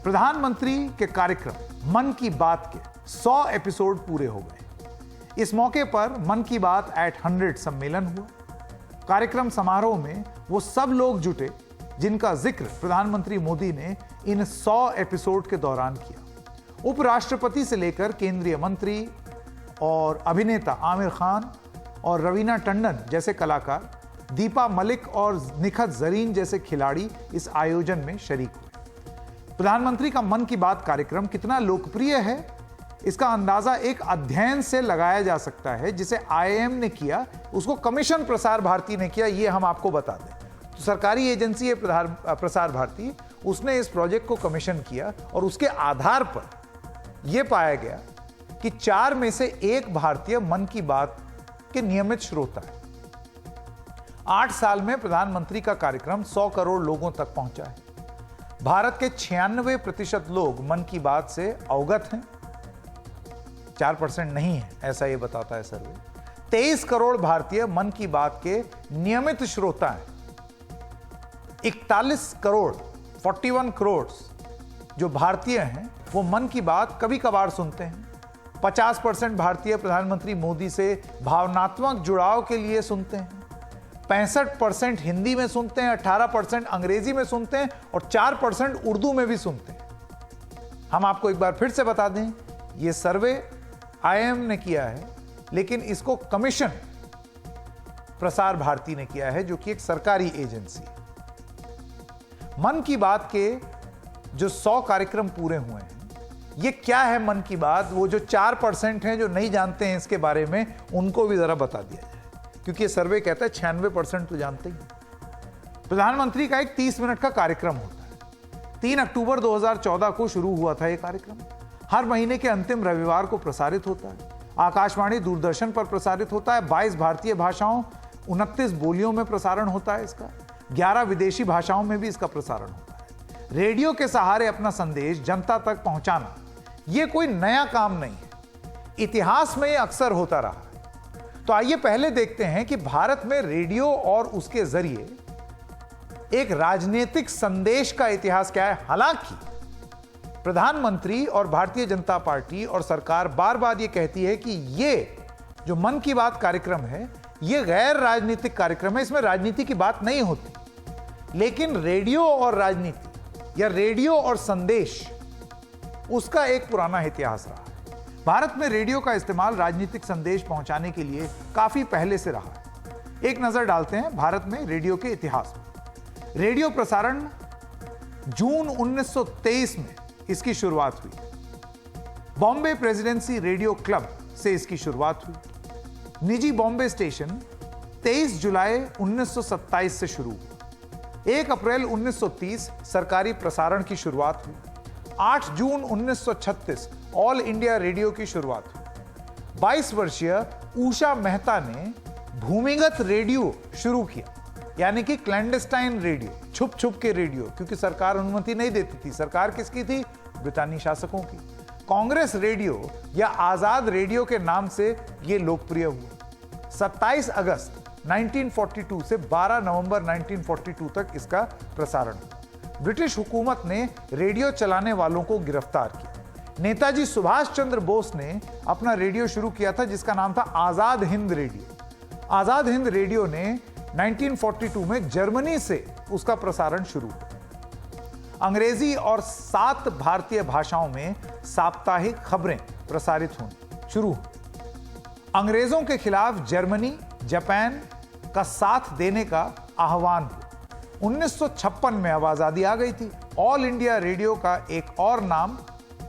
प्रधानमंत्री के कार्यक्रम मन की बात के 100 एपिसोड पूरे हो गए। इस मौके पर मन की बात एट 100 सम्मेलन हुआ। कार्यक्रम समारोह में वो सब लोग जुटे जिनका जिक्र प्रधानमंत्री मोदी ने इन 100 एपिसोड के दौरान किया। उपराष्ट्रपति से लेकर केंद्रीय मंत्री और अभिनेता आमिर खान और रवीना टंडन जैसे कलाकार, दीपा मलिक और निखत जरीन जैसे खिलाड़ी इस आयोजन में शरीक हुए। प्रधानमंत्री का मन की बात कार्यक्रम कितना लोकप्रिय है, इसका अंदाजा एक अध्ययन से लगाया जा सकता है जिसे IIM ने किया, उसको कमीशन प्रसार भारती ने किया। ये हम आपको बता दें, तो सरकारी एजेंसी है प्रसार भारती, उसने इस प्रोजेक्ट को कमीशन किया और उसके आधार पर यह पाया गया कि 4 में से 1 भारतीय मन की बात के नियमित श्रोता है। 8 साल में प्रधानमंत्री का कार्यक्रम 100 करोड़ लोगों तक पहुंचा है। भारत के 96% लोग मन की बात से अवगत हैं, 4% नहीं है, ऐसा ये बताता है सर्वे। 23 करोड़ भारतीय मन की बात के नियमित श्रोता हैं। 41 करोड़ 41 करोड़ जो भारतीय हैं वो मन की बात कभी कभार सुनते हैं। 50% भारतीय प्रधानमंत्री मोदी से भावनात्मक जुड़ाव के लिए सुनते हैं। 65% हिंदी में सुनते हैं, 18% अंग्रेजी में सुनते हैं और 4% उर्दू में भी सुनते हैं। हम आपको एक बार फिर से बता दें, यह सर्वे IIM ने किया है, लेकिन इसको कमीशन प्रसार भारती ने किया है, जो कि एक सरकारी एजेंसी है। मन की बात के जो 100 कार्यक्रम पूरे हुए हैं, ये क्या है मन की बात, वो जो 4% हैं जो नहीं जानते हैं इसके बारे में, उनको भी जरा बता दिया जाए, क्योंकि ये सर्वे कहता है 96% तो जानते ही। प्रधानमंत्री का एक 30 मिनट का कार्यक्रम होता है। 3 अक्टूबर 2014 को शुरू हुआ था ये कार्यक्रम। हर महीने के अंतिम रविवार को प्रसारित होता है। आकाशवाणी दूरदर्शन पर प्रसारित होता है। 22 भारतीय भाषाओं 29 बोलियों में प्रसारण होता है इसका। 11 विदेशी भाषाओं में भी इसका प्रसारण होता है। रेडियो के सहारे अपना संदेश जनता तक पहुंचाना यह कोई नया काम नहीं है, इतिहास में यह अक्सर होता रहा है। तो आइए पहले देखते हैं कि भारत में रेडियो और उसके जरिए एक राजनीतिक संदेश का इतिहास क्या है। हालांकि प्रधानमंत्री और भारतीय जनता पार्टी और सरकार बार बार यह कहती है कि यह जो मन की बात कार्यक्रम है यह गैर राजनीतिक कार्यक्रम है, इसमें राजनीति की बात नहीं होती। लेकिन रेडियो और राजनीति या रेडियो और संदेश, उसका एक पुराना इतिहास रहा है। भारत में रेडियो का इस्तेमाल राजनीतिक संदेश पहुंचाने के लिए काफी पहले से रहा है। एक नजर डालते हैं भारत में रेडियो के इतिहास में। रेडियो प्रसारण जून 1923 में इसकी शुरुआत हुई। बॉम्बे प्रेसिडेंसी रेडियो क्लब से इसकी शुरुआत हुई। निजी बॉम्बे स्टेशन 23 जुलाई 1927 से शुरू हुआ। 1 अप्रैल 1930 सरकारी प्रसारण की शुरुआत हुई। 8 जून 1936 ऑल इंडिया रेडियो की शुरुआत हुई। 22 वर्षीय उषा मेहता ने भूमिगत रेडियो शुरू किया, यानी कि क्लैंडस्टाइन रेडियो, छुप छुप के रेडियो, क्योंकि सरकार अनुमति नहीं देती थी। सरकार किसकी थी? ब्रितानी शासकों की। कांग्रेस रेडियो या आजाद रेडियो के नाम से यह लोकप्रिय हुआ। 27 अगस्त 1942 से 12 नवंबर 1942 तक इसका प्रसारण हुआ। ब्रिटिश हुकूमत ने रेडियो चलाने वालों को गिरफ्तार किया। नेताजी सुभाष चंद्र बोस ने अपना रेडियो शुरू किया था जिसका नाम था आजाद हिंद रेडियो। आजाद हिंद रेडियो ने 1942 में जर्मनी से उसका प्रसारण शुरू हुआ। अंग्रेजी और 7 भारतीय भाषाओं में साप्ताहिक खबरें प्रसारित होनी शुरू हुई। अंग्रेजों के खिलाफ जर्मनी, जापान का साथ देने का आह्वान हुआ। 1956 में अब आजादी आ गई थी। ऑल इंडिया रेडियो का एक और नाम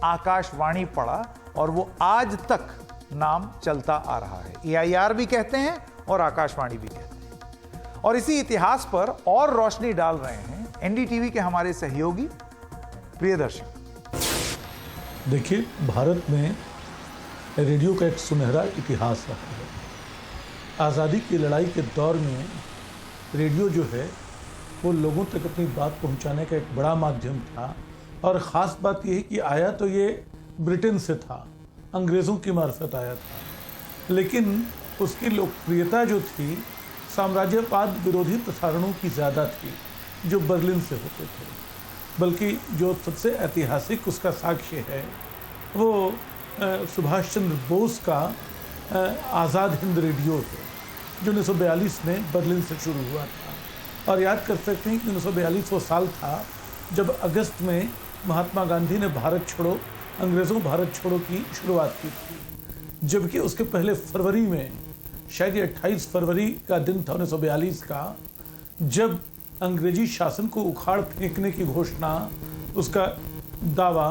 आकाशवाणी पड़ा और वो आज तक नाम चलता आ रहा है। AIR भी कहते हैं और आकाशवाणी भी कहते हैं। और इसी इतिहास पर और रोशनी डाल रहे हैं NDTV के हमारे सहयोगी प्रियदर्शन। देखिए, भारत में रेडियो का एक सुनहरा इतिहास रहा है। आज़ादी की लड़ाई के दौर में रेडियो जो है वो लोगों तक अपनी बात पहुंचाने का एक बड़ा माध्यम था। और ख़ास बात यह है कि आया तो ये ब्रिटेन से था, अंग्रेज़ों की मार्फत आया था, लेकिन उसकी लोकप्रियता जो थी साम्राज्यवाद विरोधी प्रसारणों की ज़्यादा थी जो बर्लिन से होते थे। बल्कि जो सबसे ऐतिहासिक उसका साक्ष्य है वो सुभाष चंद्र बोस का आज़ाद हिंद रेडियो है, जो 1942 में बर्लिन से शुरू हुआ था। और याद कर सकते हैं कि 1942 वो साल था जब अगस्त में महात्मा गांधी ने भारत छोड़ो, अंग्रेज़ों भारत छोड़ो की शुरुआत की थी, जबकि उसके पहले फरवरी में, शायद ये 28 फरवरी का दिन था 1942 का, जब अंग्रेजी शासन को उखाड़ फेंकने की घोषणा, उसका दावा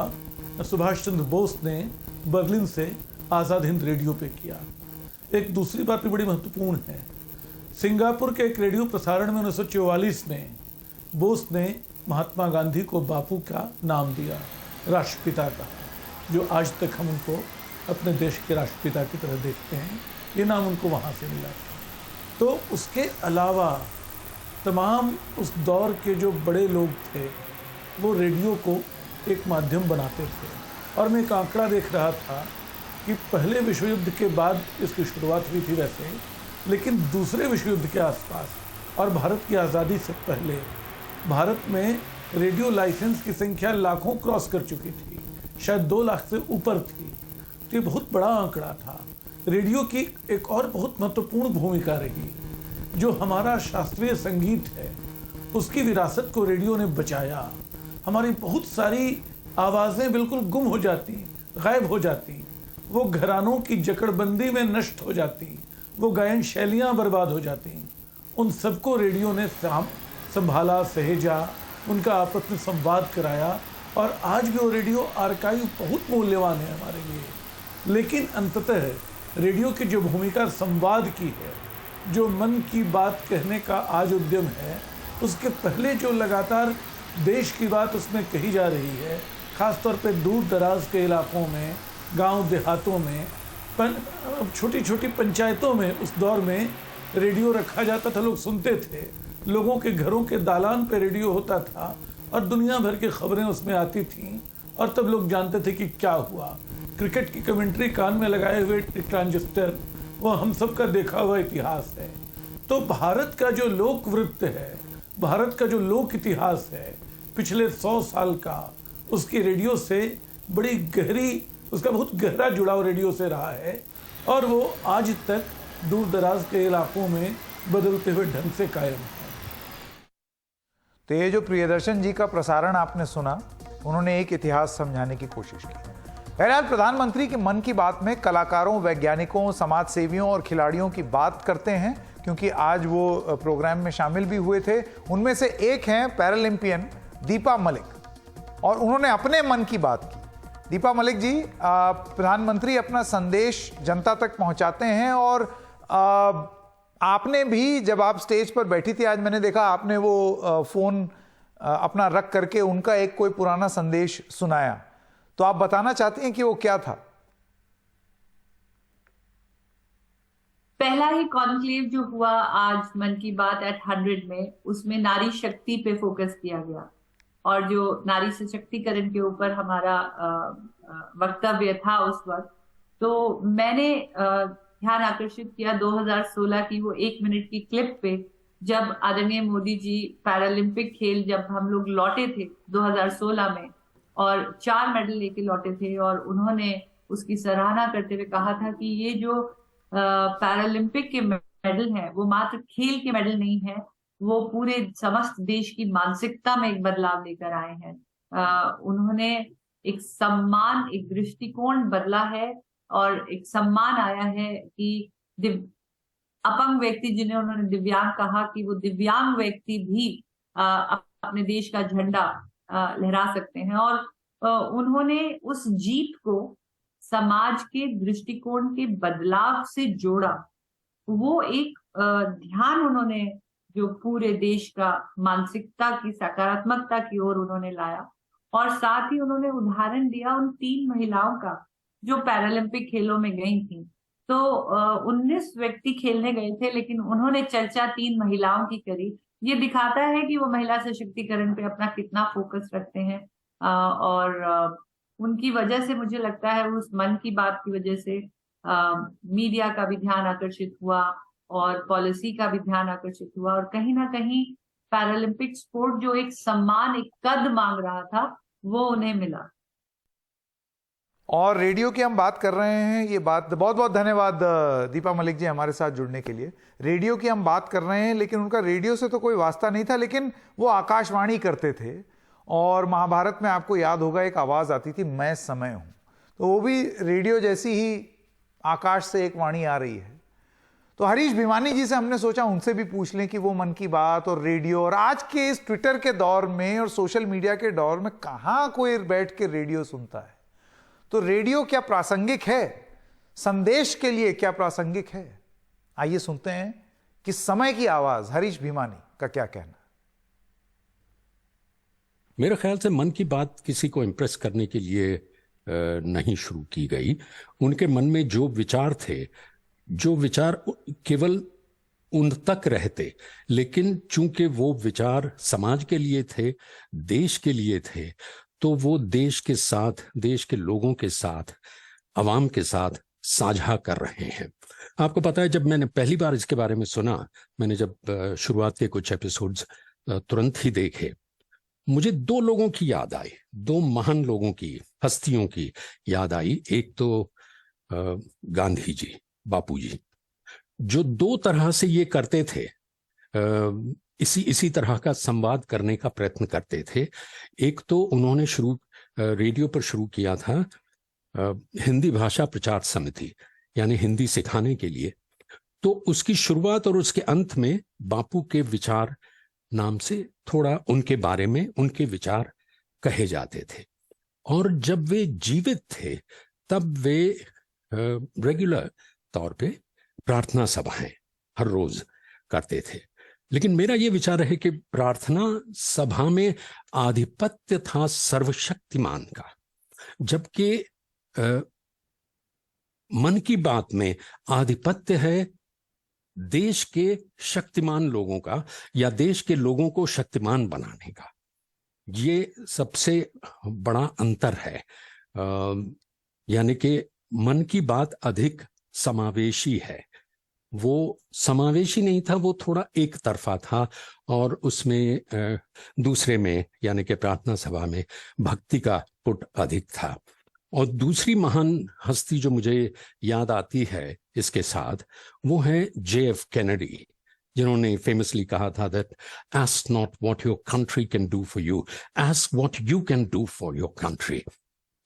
सुभाष चंद्र बोस ने बर्लिन से आज़ाद हिंद रेडियो पे किया। एक दूसरी बात भी बड़ी महत्वपूर्ण है। सिंगापुर के एक रेडियो प्रसारण में 1944 में बोस ने महात्मा गांधी को बापू का नाम दिया, राष्ट्रपिता का, जो आज तक हम उनको अपने देश के राष्ट्रपिता की तरह देखते हैं। ये नाम उनको वहाँ से मिला था। तो उसके अलावा तमाम उस दौर के जो बड़े लोग थे वो रेडियो को एक माध्यम बनाते थे। और मैं एक आंकड़ा देख रहा था कि पहले विश्व युद्ध के बाद इसकी शुरुआत हुई थी वैसे, लेकिन दूसरे विश्व युद्ध के आसपास और भारत की आज़ादी से पहले भारत में रेडियो लाइसेंस की संख्या लाखों क्रॉस कर चुकी थी, शायद 2 लाख से ऊपर थी। तो ये बहुत बड़ा आंकड़ा था। रेडियो की एक और बहुत महत्वपूर्ण भूमिका रही, जो हमारा शास्त्रीय संगीत है उसकी विरासत को रेडियो ने बचाया। हमारी बहुत सारी आवाज़ें बिल्कुल गुम हो जाती, गायब हो जाती, वो घरानों की जकड़बंदी में नष्ट हो जाती, वो गायन शैलियाँ बर्बाद हो जाती। उन सबको रेडियो ने संभाला, सहेजा, उनका आपस में संवाद कराया। और आज भी वो रेडियो आर्काइव बहुत मूल्यवान है हमारे लिए। लेकिन अंततः रेडियो की जो भूमिका संवाद की है, जो मन की बात कहने का आज उद्यम है, उसके पहले जो लगातार देश की बात उसमें कही जा रही है, ख़ासतौर पे दूर दराज के इलाकों में, गांव देहातों में, छोटी छोटी पंचायतों में उस दौर में रेडियो रखा जाता था, लोग सुनते थे। लोगों के घरों के दालान पे रेडियो होता था और दुनिया भर की खबरें उसमें आती थीं। और तब लोग जानते थे कि क्या हुआ। क्रिकेट की कमेंट्री कान में लगाए हुए ट्रांजिस्टर, वो हम सब का देखा हुआ इतिहास है। तो भारत का जो लोक वृत्त है, भारत का जो लोक इतिहास है पिछले 100 साल का, उसकी रेडियो से बड़ी गहरी, उसका बहुत गहरा जुड़ाव रेडियो से रहा है। और वो आज तक दूर दराज के इलाकों में बदलते हुए ढंग से कायम है। तो ये जो प्रियदर्शन जी का प्रसारण आपने सुना, उन्होंने एक इतिहास समझाने की कोशिश की। बहरहाल प्रधानमंत्री के मन की बात में कलाकारों, वैज्ञानिकों, समाज सेवियों और खिलाड़ियों की बात करते हैं, क्योंकि आज वो प्रोग्राम में शामिल भी हुए थे। उनमें से एक हैं पैरालंपियन दीपा मलिक, और उन्होंने अपने मन की बात की। दीपा मलिक जी, प्रधानमंत्री अपना संदेश जनता तक पहुंचाते हैं, और आपने भी जब आप स्टेज पर बैठी थी आज, मैंने देखा आपने वो फोन अपना रख करके उनका एक कोई पुराना संदेश सुनाया। तो आप बताना चाहती हैं कि वो क्या था? पहला ही कॉन्क्लेव जो हुआ आज मन की बात एट 100 में, उसमें नारी शक्ति पे फोकस किया गया, और जो नारी सशक्तिकरण के ऊपर हमारा वक्तव्य था उस वक्त, तो मैंने ध्यान आकर्षित किया 2016 की वो 1 मिनट की क्लिप पे, जब आदरणीय मोदी जी पैरालंपिक खेल जब हम लोग लौटे थे 2016 में, और 4 मेडल लेके लौटे थे, और उन्होंने उसकी सराहना करते हुए कहा था कि ये जो पैरालंपिक के मेडल हैं वो मात्र खेल के मेडल नहीं है, वो पूरे समस्त देश की मानसिकता में एक बदलाव लेकर आए हैं। उन्होंने एक सम्मान, एक दृष्टिकोण बदला है, और एक सम्मान आया है कि अपंग व्यक्ति, जिन्हें उन्होंने दिव्यांग कहा, कि वो दिव्यांग व्यक्ति भी अपने देश का झंडा लहरा सकते हैं। और उन्होंने उस जीत को समाज के दृष्टिकोण के बदलाव से जोड़ा। वो एक ध्यान उन्होंने जो पूरे देश का मानसिकता की सकारात्मकता की ओर उन्होंने लाया, और साथ ही उन्होंने उदाहरण दिया उन 3 महिलाओं का जो पैरालंपिक खेलों में गई थी। तो 19 व्यक्ति खेलने गए थे, लेकिन उन्होंने चर्चा 3 महिलाओं की करी। ये दिखाता है कि वो महिला सशक्तिकरण पे अपना कितना फोकस रखते हैं, और उनकी वजह से मुझे लगता है उस मन की बात की वजह से मीडिया का भी ध्यान आकर्षित हुआ, और पॉलिसी का भी ध्यान आकर्षित हुआ, और कहीं ना कहीं पैरालंपिक स्पोर्ट जो एक सम्मान, एक कद मांग रहा था, वो उन्हें मिला। और रेडियो की हम बात कर रहे हैं, ये बात बहुत बहुत धन्यवाद दीपा मलिक जी हमारे साथ जुड़ने के लिए। रेडियो की हम बात कर रहे हैं, लेकिन उनका रेडियो से तो कोई वास्ता नहीं था, लेकिन वो आकाशवाणी करते थे। और महाभारत में आपको याद होगा एक आवाज आती थी, मैं समय हूं, तो वो भी रेडियो जैसी ही आकाश से एक वाणी आ रही है। तो हरीश भिवानी जी से हमने सोचा उनसे भी पूछ लें कि वो मन की बात और रेडियो, और आज के इस ट्विटर के दौर में और सोशल मीडिया के दौर में कहां कोई बैठ के रेडियो सुनता है, तो रेडियो क्या प्रासंगिक है, संदेश के लिए क्या प्रासंगिक है? आइए सुनते हैं कि समय की आवाज हरीश भिवानी का क्या कहना है। मेरे ख्याल से मन की बात किसी को इम्प्रेस करने के लिए नहीं शुरू की गई। उनके मन में जो विचार थे, जो विचार केवल उन तक रहते, लेकिन चूंकि वो विचार समाज के लिए थे, देश के लिए थे, तो वो देश के साथ, देश के लोगों के साथ, अवाम के साथ साझा कर रहे हैं। आपको पता है, जब मैंने पहली बार इसके बारे में सुना, मैंने जब शुरुआत के कुछ एपिसोड्स तुरंत ही देखे, मुझे दो लोगों की याद आई, दो महान लोगों की, हस्तियों की याद आई। एक तो गांधी जी, बापू जी, जो दो तरह से ये करते थे, इसी तरह का संवाद करने का प्रयत्न करते थे। एक तो उन्होंने रेडियो पर शुरू किया था हिंदी भाषा प्रचार समिति, यानी हिंदी सिखाने के लिए। तो उसकी शुरुआत और उसके अंत में बापू के विचार नाम से थोड़ा उनके बारे में, उनके विचार कहे जाते थे। और जब वे जीवित थे तब वे रेगुलर तौर पे प्रार्थना सभाएं हर रोज करते थे। लेकिन मेरा ये विचार है कि प्रार्थना सभा में आधिपत्य था सर्वशक्तिमान का, जबकि मन की बात में आधिपत्य है देश के शक्तिमान लोगों का, या देश के लोगों को शक्तिमान बनाने का। ये सबसे बड़ा अंतर है। यानी कि मन की बात अधिक समावेशी है, वो समावेशी नहीं था, वो थोड़ा एक तरफा था। और उसमें दूसरे में, यानी कि प्रार्थना सभा में, भक्ति का पुट अधिक था। और दूसरी महान हस्ती जो मुझे याद आती है इसके साथ, वो है JF कैनेडी, जिन्होंने फेमसली कहा था that ask not what your country can do for you, ask what you can do for your country.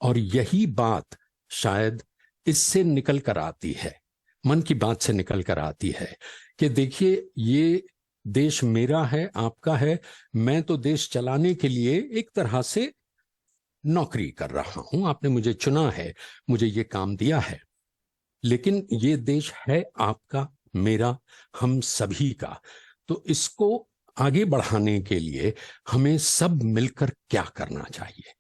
और यही बात शायद इससे निकल कर आती है, मन की बात से निकल कर आती है कि देखिए, ये देश मेरा है, आपका है, मैं तो देश चलाने के लिए एक तरह से नौकरी कर रहा हूं, आपने मुझे चुना है, मुझे ये काम दिया है, लेकिन ये देश है आपका, मेरा, हम सभी का। तो इसको आगे बढ़ाने के लिए हमें सब मिलकर क्या करना चाहिए।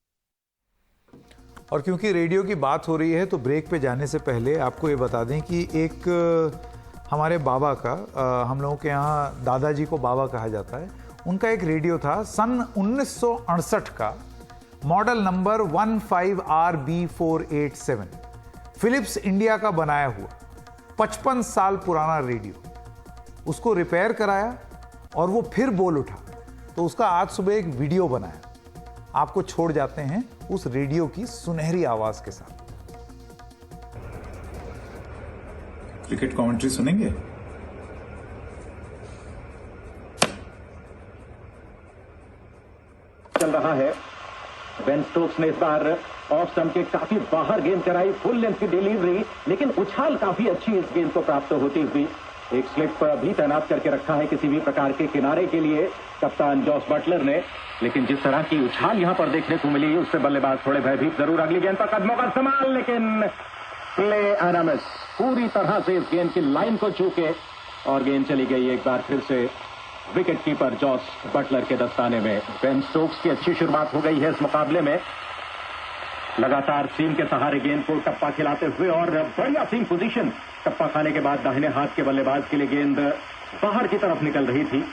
और क्योंकि रेडियो की बात हो रही है, तो ब्रेक पे जाने से पहले आपको ये बता दें कि एक हमारे बाबा का, हम लोगों के यहाँ दादाजी को बाबा कहा जाता है, उनका एक रेडियो था सन 1968 का, model number 15RB487, Phillips India का बनाया हुआ 55 साल पुराना रेडियो। उसको रिपेयर कराया और वो फिर बोल उठा, तो उसका आज सुबह एक वीडियो बनाया। आपको छोड़ जाते हैं उस रेडियो की सुनहरी आवाज के साथ। क्रिकेट कमेंट्री सुनेंगे? चल रहा है। बेन स्टोक्स ने इस बार ऑफ स्टंप के काफी बाहर गेंद कराई, फुल लेंथ की डिलीवरी, लेकिन उछाल काफी अच्छी इस गेंद को प्राप्त होती हुई। एक स्लिप भी तैनात करके रखा है किसी भी प्रकार के किनारे के लिए कप्तान जॉस बटलर ने, लेकिन जिस तरह की उछाल यहां पर देखने को मिली, उससे बल्लेबाज थोड़े भयभीत जरूर। अगली गेंद पर कदमों का इस्तेमाल, लेकिन प्ले एनामिस पूरी तरह से इस गेंद की लाइन को चूके और गेंद चली गई एक बार फिर से विकेट कीपर जॉस बटलर के दस्ताने में। बेन स्टोक्स की अच्छी शुरुआत हो गई है इस मुकाबले में, लगातार सीम के सहारे गेंद को टप्पा खिलाते हुए, और बढ़िया सीम पोजीशन। टप्पा खाने के बाद दाहिने हाथ के बल्लेबाज के लिए गेंद बाहर की तरफ निकल रही थी।